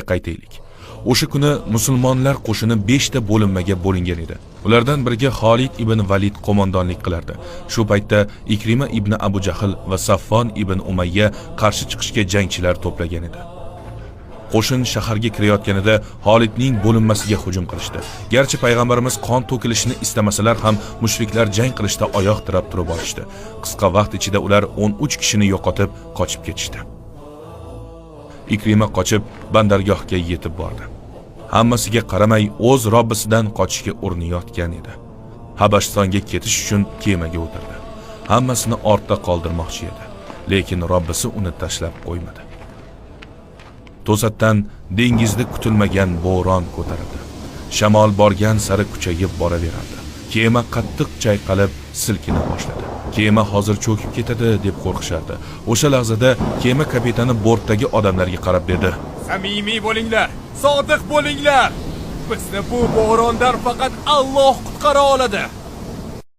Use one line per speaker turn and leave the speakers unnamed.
qaytaylik. O'sha kuni musulmonlar qo'shini 5 ta bo'linmaga bo'lingan edi. Ulardan biriga Xolid ibn Valid qo'mondonlik qilardi. Shu paytda Ikrima ibn Abu Jahl va Saffon ibn Umayya qarshi chiqishga jangchilar to'plagan edi. Qo'shin shaharga kirayotganida Xolidning bo'linmasiga hujum qilishdi. Garchi payg'ambarimiz qon to'kilishini istamasalar ham mushriklar jang qilishda oyoq tirab turib olishdi. Qisqa vaqt ichida ular 13 kishini yo'qotib qochib ketishdi. Ikrima qochib bandargohga yetib bordi. Hammasiga qaramay o'z Robbisidan qochishga urinayotgan edi. Habashistonga ketish uchun kemaga o'tirdi. Hammasini ortda qoldirmoqchi edi, lekin Robbisi uni tashlab qo'ymadi. To'satdan dengizda kutilmagan bo'ron ko'tarildi. Shamol borgan sari kuchayib boraverdi. Kema qattiq chayqalib silkina boshladi. Kema hozir cho'kib ketadi deb qo'rqishardi. O'sha lahzada kema kapitani bortdagi odamlarga qarab dedi:
"Samimiy bo'linglar, sodiq bo'linglar. Bizni bu bo'rondan faqat Alloh qutqara oladi."